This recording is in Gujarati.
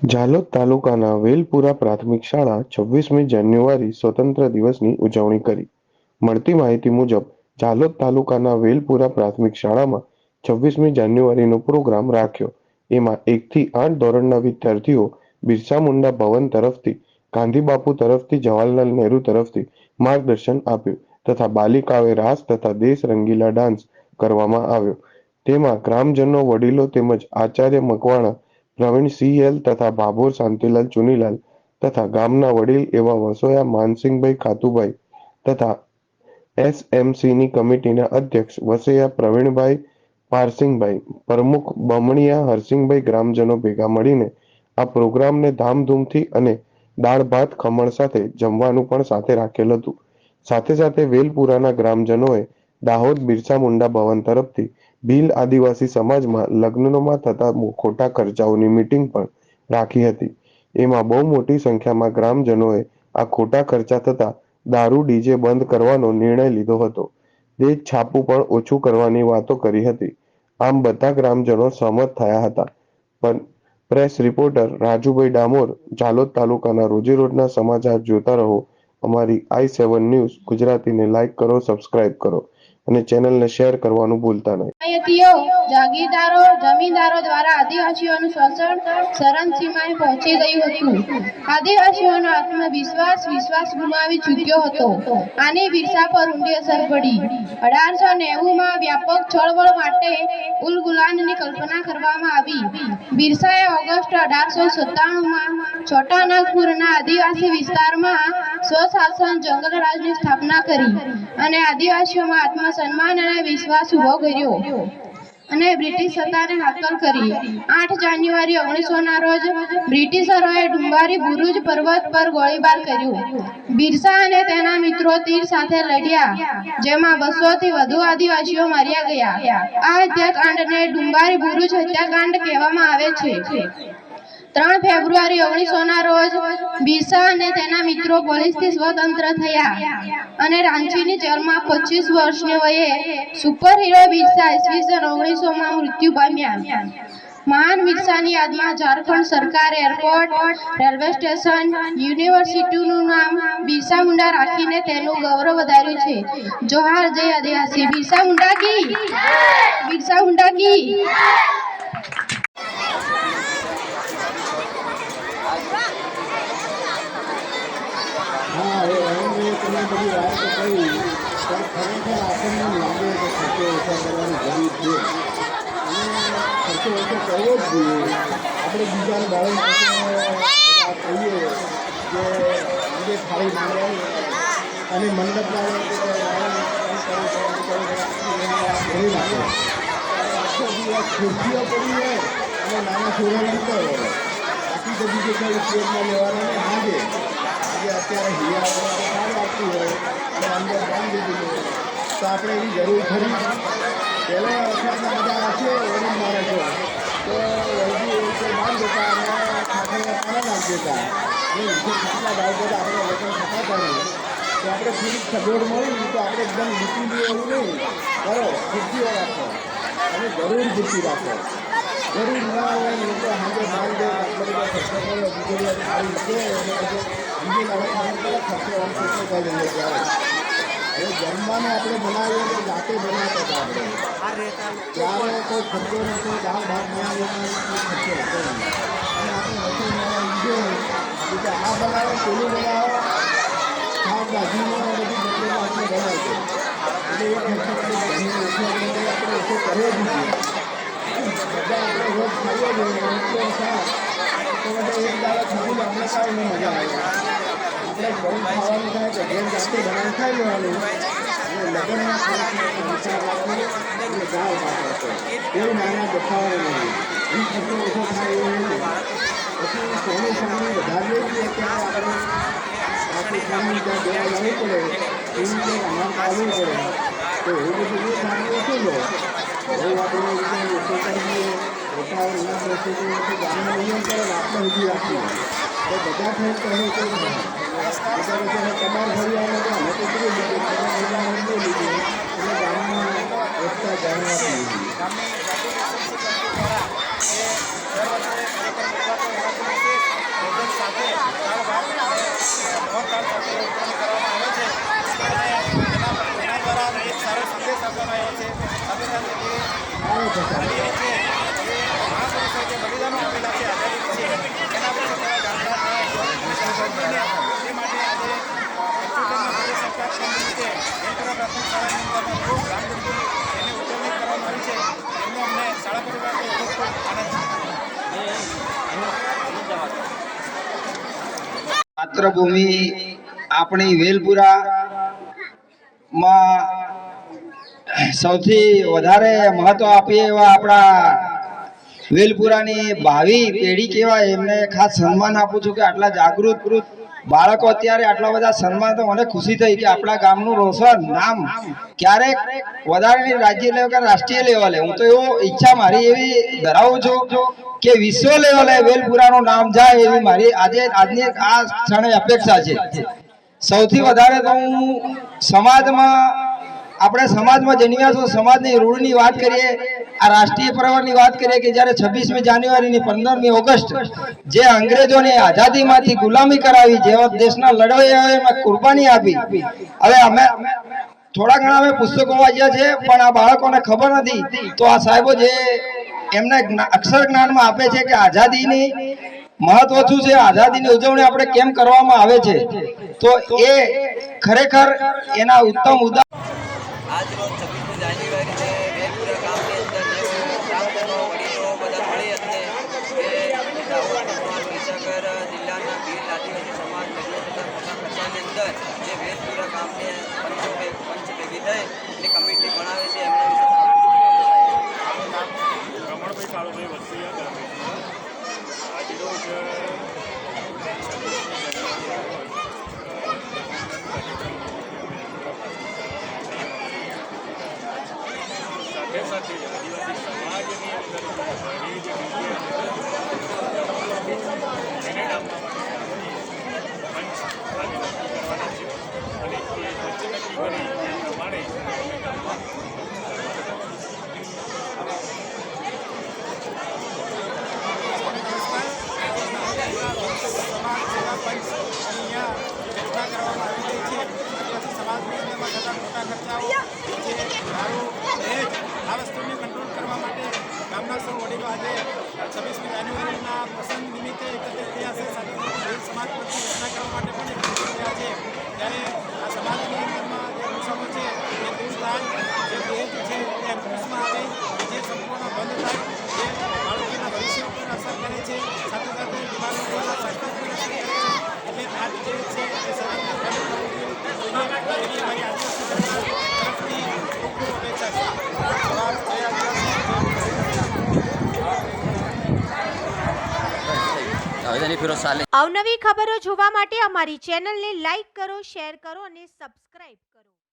ઝાલોદ તાલુકાના વેલપુરા પ્રાથમિક શાળા 26મી જાન્યુઆરી સ્વતંત્ર દિવસની ઉજવણી કરી. મળતી માહિતી મુજબ ઝાલોદ તાલુકાના વેલપુરા પ્રાથમિક શાળામાં 26મી જાન્યુઆરીનો પ્રોગ્રામ રાખ્યો. એમાં 1 થી 8 ધોરણના વિદ્યાર્થીઓ બિરસા મુંડા ભવન તરફથી, ગાંધીબાપુ તરફથી, જવાહરલાલ નહેરુ તરફથી માર્ગદર્શન આપ્યું તથા બાલિકાઓએ રાસ તથા દેશ રંગીલા ડાન્સ કરવામાં આવ્યો. તેમાં ગ્રામજનો, વડીલો તેમજ આચાર્ય મકવાણા પ્રવીણ સી.એલ. તથા ભાભોર શાંતિલાલ ચુનીલાલ તથા ગામના વડીલ એવા વસોયા માનસિંહભાઈ ખાતુભાઈ તથા એસએમસીની કમિટીના અધ્યક્ષ વસૈયા પ્રવીણભાઈ પારસિંગભાઈ, પ્રમુખ બમણિયા હરસિંગભાઈ ગ્રામજનો ભેગા મળીને આ પ્રોગ્રામને ધામધૂમથી અને દાળ ભાત ખમણ સાથે જમવાનું પણ સાથે રાખેલ હતું. સાથે સાથે વેલપુરાના ગ્રામજનોએ દાહોદ બિરસા મુંડા ભવન તરફથી ભીલ આદિવાસી સમાજમાં લગ્નોમાં થતા ખોટા ખર્ચાઓની મીટિંગ પણ રાખી હતી. એમાં બહુ મોટી સંખ્યામાં ગ્રામજનોએ આ ખોટા ખર્ચા થતા દારૂ ડીજે બંધ કરવાનો નિર્ણય લીધો હતો. દેશ છાપું પણ ઓછું કરવાની વાતો કરી હતી. આમ બધા ગ્રામજનો સહમત થયા હતા. પણ પ્રેસ રિપોર્ટર રાજુભાઈ ડામોર, ઝાલોદ તાલુકાના રોજેરોજના સમાચાર જોતા રહો. અમારી i7 ન્યૂઝ ગુજરાતીને લાઈક કરો, સબસ્ક્રાઇબ કરો અને ચેનલને શેર કરવાનું ભૂલતા નહીં. જાગીરદારો, જમીનદારો દ્વારા આદિવાસીઓનું શોષણ ચરમસીમાએ પહોંચી ગયું હતું. આદિવાસીઓનો આત્મવિશ્વાસ ગુમાવી ચૂક્યો હતો. આની બિરસા પર ઊંડી અસર પડી. 1890માં વ્યાપક ચળવળ માટે ઉલગુલાનની કલ્પના કરવામાં આવી. બિરસાએ ઓગસ્ટ 1897માં છોટાનાગપુરના આદિવાસી વિસ્તારમાં સ્વશાસન જંગલરાજની સ્થાપના કરી અને આદિવાસીઓમાં આત્મસન્માન અને વિશ્વાસ ઉભો કર્યો અને બ્રિટિશ સત્તાને હાકલ કરી. 8 જાન્યુઆરી 1900ના રોજ બ્રિટિશરોએ ડુંબારી બુરુજ પર્વત પર ગોળીબાર કર્યો. બિરસા અને તેના મિત્રો તીર સાથે લડ્યા, જેમાં 200થી વધુ આદિવાસીઓ માર્યા ગયા. આ હત્યાકાંડને ડુંબારી બુરુજ હત્યાકાંડ કહેવામાં આવે છે. 3 ફેબ્રુઆરી 1900ના રોજ બિરસા અને તેના મિત્રો પોલીસથી સ્વતંત્ર થયા અને રાંચીની જેલમાં 25 વર્ષની વયે સુપર હીરો બિરસા ઈસવીસન 1900માં મૃત્યુ પામ્યા. મહાન બિરસાની યાદમાં ઝારખંડ સરકારે એરપોર્ટ, રેલવે સ્ટેશન, યુનિવર્સિટીનું નામ બિરસા મુંડા રાખીને તેનું ગૌરવ વધાર્યું છે. જોહાર, જય આદિવાસી. બિરસા મુંડા કી બિરસા મુંડા કી. હા, એ તમે બધી વાત તો કહી, પણ ખરેખર આપણને લાગે કે ખર્ચો ઓછો કરવાની જરૂર છે અને ખર્ચો ઓછો કરવો જ જોઈએ. આપણે બીજાને બાળક કહીએ કે આજે થાળી માંગવા અને મંડપ લાવે ભરી નાખે. આખો દિવસ ખુરશીઓ પડી હોય અને નાના છોરા રમતા હોય, બાકી બધી જગ્યાએ ઉપયોગમાં લેવાના માંગે. અત્યારે હિયાળો સારું આપતું હોય અને અંદર બાંધી દીધું હોય તો આપણે એની જરૂર ખરી. પહેલાં વખતના બધા હશે ઓરમ માણસો તો વળગી બાંધ દેતા અને ખાખરીને પાણા નાખી દેતા અને જે ખાટલા ભાવ બધા આપણે લોકો ખપાતા નહીં. તો આપણે થોડીક સગવડ મળી તો આપણે એકદમ લીટી એવું નહીં કરો, ખુરશીઓ રાખો અને જરૂર ખુરશી રાખો. જરૂર ના હોય લોકો સાંજે બાંધ દે આટલો બધો ખર્ચો કર્યો, બીજો સારી છે બીજી લાવે ખર્ચો ખર્ચો થઈ જઈએ. ત્યારે હવે જમવાનું આપણે બનાવીએ તો જાતે બનાવતા હતા આપણે. ત્યારે કોઈ ખર્ચો નહોતો, દાળ ભાત બનાવીએ કોઈ ખર્ચો હતો નહીં. અને આપણે રસોઈ લીધો કે આ બનાવો, પેલું બનાવો, શાકભાજીનો બધી બદલેમાં આપણે બનાવતો. એટલે એ ખર્ચો આપણે ઓછો કરવો જ જોઈએ. બધા આપણે રોજ ખાઈએ જોઈએ એટલો શાક તો બધા એક દાડા ખાધું આપણે સારું મજા આવે. આપણે બહુ ખાવાનું થાય તો ઘેર જાતે બનાવી ખાઈ લેવાનું અને લગ્નમાં વિચાર રાખવો એટલે દાળ ભાત હતો એવું નાના દેખાવાનું નહીં. એ ખર્ચો ઓછો થાય એવું નહીં. પછી સોનું સામે વધારે જોઈએ ત્યારે આપણે સામે ત્યાં દેવા જવું પડે, એવી રીતે અમારે આવવું પડે. તો એવું બધું એ સામે ઓછું લો બહુ આપણે ઓછો કરી દઈએ. મોટા ના બેસી તો ગામના નિયમ કરે આપણે ઊભી રાખીએ તો બધા થઈ તો હવે કોઈ બધા તમારે ઘરે આવે તો અમે તો કરી લીધું લીધું એટલે ગામમાં રસ્તા જાણવા સાથે તાલભાવ અને મોહનતાલ સાથે ઉજવણી કરવામાં આવે છે અને એના દ્વારા એક સારો સંદેશ આપવામાં આવ્યો છે. સાથે સાથે જે બલિદાન છે એ મહાપુરુષો જે બલિદાનો આપેલા છે આઝાદી પછી એના વિશે થોડા જાણકાર થાય એ માટે આજે પ્રદેશ સરકાર નિમિત્તે વેલપુરા પ્રાથમિક શાળાની અંદરમાં ખૂબ ધામધૂમથી એની ઉજવણી કરવામાં આવી છે. એમનો અમને શાળા પરિવારનો ખૂબ ખૂબ આનંદ છે. માતૃભૂમિ આપણી વેલપુરામાં સૌથી વધારે મહત્વ આપીએ એવા આપણા વેલપુરાની ભાવિ પેઢી કહેવાય એમને ખાસ સન્માન આપું છું કે આટલા જાગૃત બાળકો અત્યારે આટલા બધા સન્માન તો મને ખુશી થઈ કે આપણા ગામનું રોશન નામ ક્યારેક વધારે નહીં રાજ્ય લેવલ કે રાષ્ટ્રીય લેવલે હું તો એવો ઈચ્છા મારી એવી ધરાવું છું કે વિશ્વ લેવલે વેલપુરાનું નામ જાય એવી મારી આજની આ ક્ષણે અપેક્ષા છે. સૌથી વધારે તો હું સમાજમાં આપણે સમાજમાં જન્મ્યા છો સમાજની રૂઢની વાત કરીએ આ રાષ્ટ્રીય પર્વની વાત કરીએ કે જ્યારે 26મી જાન્યુઆરીની 15મી ઓગસ્ટ જે અંગ્રેજોની આઝાદીમાંથી ગુલામી કરાવી જેવા દેશના લડવૈયાઓએ એમાં કુરબાની આપી. હવે અમે થોડા ઘણા અમે પુસ્તકો વાંચ્યા છે પણ આ બાળકોને ખબર નથી તો આ સાહેબો જે એમને અક્ષર જ્ઞાનમાં આપે છે કે આઝાદીની મહત્વ શું છે આઝાદીની ઉજવણી આપણે કેમ કરવામાં આવે છે તો એ ખરેખર એના ઉત્તમ ઉદાહરણ આજ રોજ 26મી જાન્યુઆરીએ વેલપુરા ગામની અંદર જેઓ ગ્રામજનો વડીલો બધા મળી અને કે દાહોદ પંથક મહીસાગર જિલ્લાના ગીર આદિવાસી સમાજ તથા મોટા ખર્ચાની અંદર જે વેલપુરા ગામને પંચ ભેગી થઈ એની કમિટી બનાવે છે એમના વિશે રમણભાઈ કાળુભાઈ વસ્તુયા ગામે આજરોજ સાથે સાથે આદિવાસી સમાજની અંદર ઘણી જે એને ડામવા માટે પંચ કરવાના છે અને એ પંચ નક્કી કરી એ પ્રમાણે આ વસ્તુને કંટ્રોલ કરવા માટે ગામના સૌ વડીલો આજે 26મી જાન્યુઆરીના પ્રસંગ નિમિત્તે એકત્રિત થયા છે. સાથે સમાજ પ્રત્યે રચના કરવા માટે પણ એકત્રિત થયા છે. ત્યારે આ સમાજની અંદરમાં જે મુસાફો છે એ દૂર થાય જે દહેજ છે એ અંકુશમાં આવે જે સંપૂર્ણ બંધ થાય જે બાળકોના ભવિષ્ય ઉપર અસર કરે છે સાથે સાથે યુવાનોના સ્વાસ્થ્ય પર અસર કરે છે. એટલે આ જે છે એ સમાજને બંધ કરવું જોઈએ એવી મારી આદિવાસી સરકાર તરફથી ખૂબ ખૂબ અપેક્ષા છે. અવનવી ખબરો જોવા માટે અમારી ચેનલને લાઈક કરો, શેર કરો અને સબસ્ક્રાઇબ